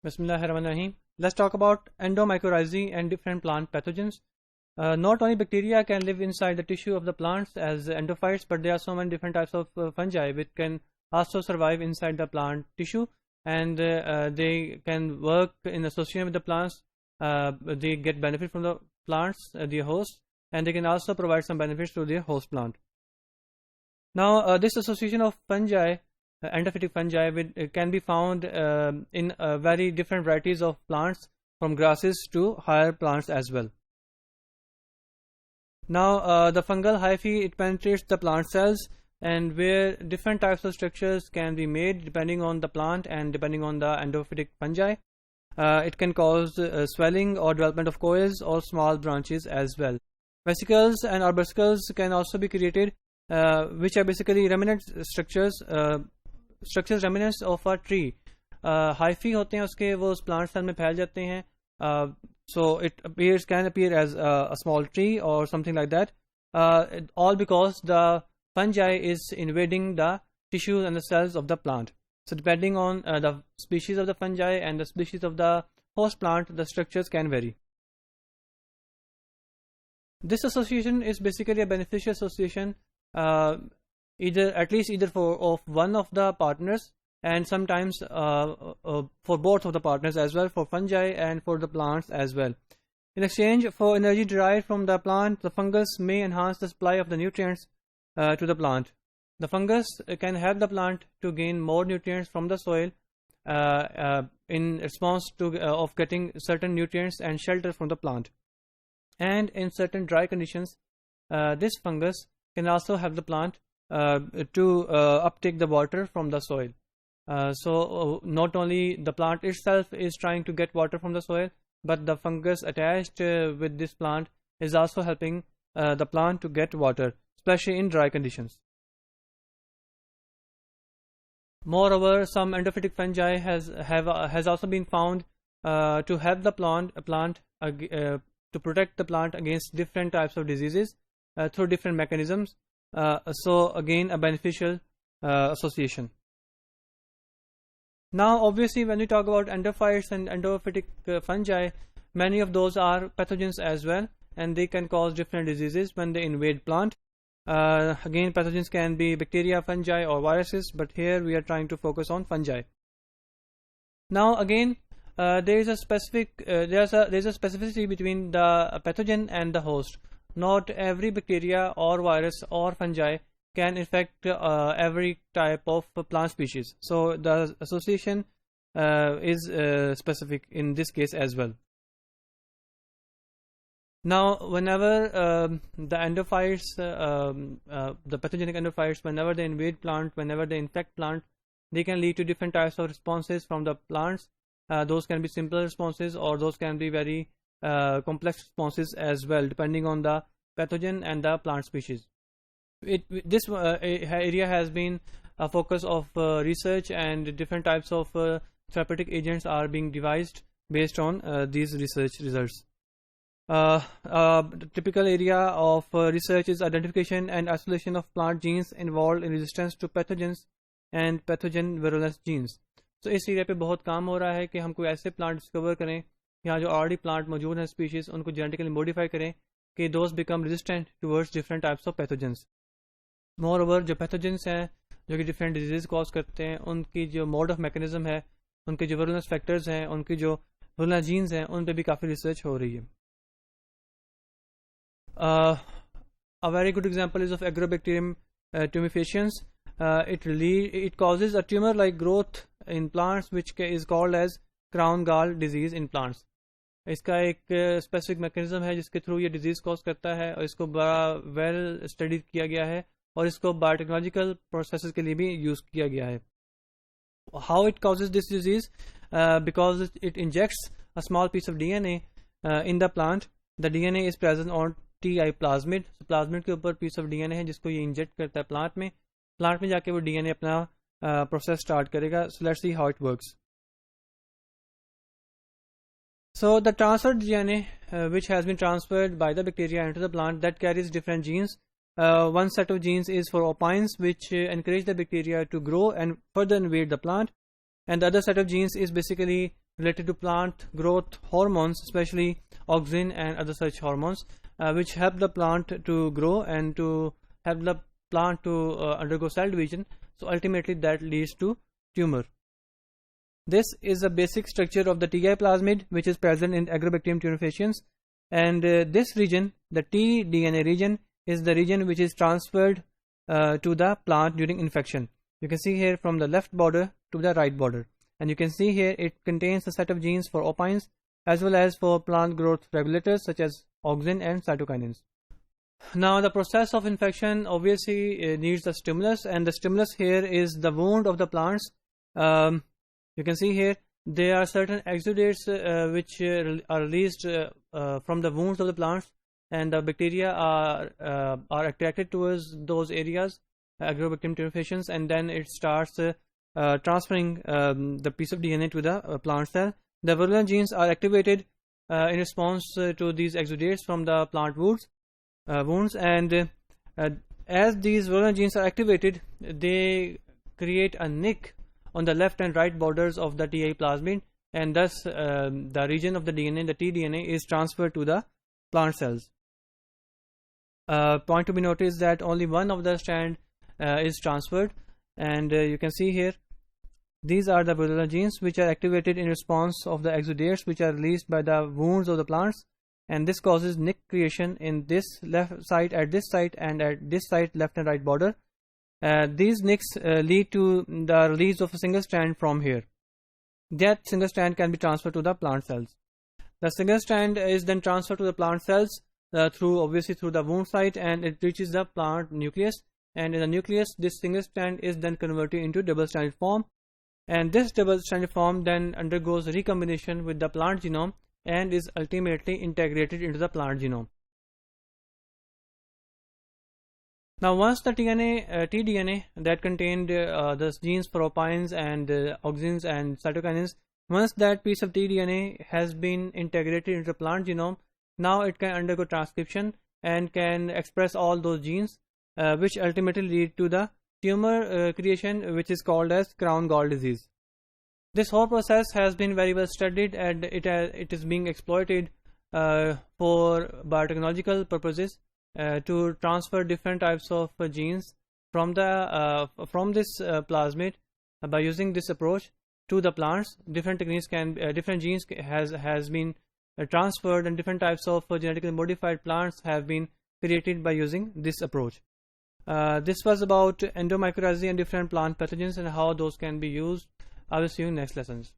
Bismillahirrahmanirrahim. Let's talk about endomycorrhizae and different plant pathogens. Not only bacteria can live inside the tissue of the plants as endophytes, but there are so many different types of fungi which can also survive inside the plant tissue, and they can work in association with the plants. They get benefit from the plants, their host, and they can also provide some benefits to their host plant. Now, this association of fungi, endophytic fungi, can be found in very different varieties of plants, from grasses to higher plants as well. Now, the fungal hyphae, it penetrates the plant cells, and where different types of structures can be made depending on the plant and depending on the endophytic fungi. It can cause swelling or development of coils or small branches as well. Vesicles and arbuscles can also be created, which are basically remnant structures remnants of a tree. Hyphae होते हैं उसके, वो उस plant cell में फैल जाते हैं. So it can appear as a small tree or something like that, all because the fungi is invading the tissues and the cells of the plant. So depending on the species of the fungi and the species of the host plant, the structures can vary. This association is basically a beneficial association, either for one of the partners, and sometimes for both of the partners as well, for fungi and for the plants as well. In exchange for energy derived from the plant, the fungus may enhance the supply of the nutrients to the plant. The fungus can help the plant to gain more nutrients from the soil in response to of getting certain nutrients and shelter from the plant. And in certain dry conditions, this fungus can also help the plant to uptake the water from the soil. So not only the plant itself is trying to get water from the soil, but the fungus attached with this plant is also helping the plant to get water, especially in dry conditions. Moreover, some endophytic fungi has also been found to help the plant to protect the plant against different types of diseases through different mechanisms. So again, a beneficial association. Now, obviously, when we talk about endophytes and endophytic fungi, many of those are pathogens as well, and they can cause different diseases when they invade plant. Again, pathogens can be bacteria, fungi, or viruses, but here we are trying to focus on fungi. Now, again, there is a specificity between the pathogen and the host. Not every bacteria or virus or fungi can infect every type of plant species. So the association is specific in this case as well. Now, whenever the endophytes, the pathogenic endophytes, whenever they invade plant, whenever they infect plant, they can lead to different types of responses from the plants. Those can be simple responses, or those can be very complex responses as well, depending on the pathogen and the plant species. This area has been a focus of research, and different types of therapeutic agents are being devised based on these research results. The typical area of research is identification and isolation of plant genes involved in resistance to pathogens and pathogen virulence genes. So इस area पे बहुत काम हो रहा है कि हम कोई ऐसे प्लांट डिस्कवर करें, यहाँ जो ऑलरेडी प्लांट मौजूद हैं स्पीशीज, उनको जेनेटिकली मॉडिफाई करें कि those become resistant towards different types of pathogens. More over, जो पैथोजेंस हैं जो कि डिफरेंट डिजीज कॉज करते हैं, उनकी जो मोड ऑफ मैकेनिज्म है, उनके जो विरुलेंस फैक्टर्स हैं, उनकी जो विरुलेंस जीन्स हैं, उन पर भी काफ़ी रिसर्च हो रही है. A very good example is of Agrobacterium tumefaciens. It causes a tumor-like growth in plants, which is called as crown gall disease in plants. इसका एक स्पेसिफिक मैकेनिज्म है जिसके थ्रू ये डिजीज कॉज करता है, और इसको बड़ा वेल स्टडी किया गया है, और इसको बायोटेक्नोलॉजिकल प्रोसेसेस के लिए भी यूज किया गया है. How it causes this disease? Because it injects a small piece of DNA in the plant. The DNA is present on TI plasmid. So plasmid के ऊपर piece of DNA है जिसको ये इंजेक्ट करता है प्लांट में. प्लांट में जाके वो DNA अपना प्रोसेस स्टार्ट करेगा. So let's see how it works. So the transferred DNA which has been transferred by the bacteria into the plant, that carries different genes. One set of genes is for opines, which encourage the bacteria to grow and further invade the plant, and the other set of genes is basically related to plant growth hormones, especially auxin and other such hormones, which help the plant to grow and to help the plant to undergo cell division. So ultimately that leads to tumor. This is a basic structure of the TI plasmid, which is present in agrobacterium tumefaciens, and this region, the tDNA region, is the region which is transferred to the plant during infection. You can see here from the left border to the right border, and you can see here it contains a set of genes for opines as well as for plant growth regulators such as auxin and cytokinins. Now the process of infection obviously needs a stimulus, and the stimulus here is the wound of the plants. You can see here there are certain exudates which are released from the wounds of the plants, and the bacteria are attracted towards those areas, agrobacterium tumefaciens, and then it starts transferring the piece of DNA to the plant cell. The virulent genes are activated in response to these exudates from the plant wounds, and as these virulent genes are activated, they create a nick on the left and right borders of the TI plasmid, and thus the region of the DNA, the tDNA, is transferred to the plant cells. Point to be noticed that only one of the strand is transferred, and you can see here these are the virulent genes which are activated in response of the exudates which are released by the wounds of the plants, and this causes nick creation in this left side, at this site, and at this site, left and right border. These nicks lead to the release of a single strand from here. That single strand can be transferred to the plant cells. The single strand is then transferred to the plant cells obviously through the wound site, and it reaches the plant nucleus, and in the nucleus this single strand is then converted into double-stranded form, and this double-stranded form then undergoes recombination with the plant genome and is ultimately integrated into the plant genome. Now once the tDNA that contained the genes for opines and auxins and cytokinins, once that piece of tDNA has been integrated into the plant genome, now it can undergo transcription and can express all those genes which ultimately lead to the tumor creation, which is called as crown gall disease. This whole process has been very well studied, and it is being exploited for biotechnological purposes to transfer different types of genes from this plasmid by using this approach to the plants. Different techniques different genes has been transferred, and different types of genetically modified plants have been created by using this approach. This was about endomycorrhizae and different plant pathogens and how those can be used. I will see you in next lessons.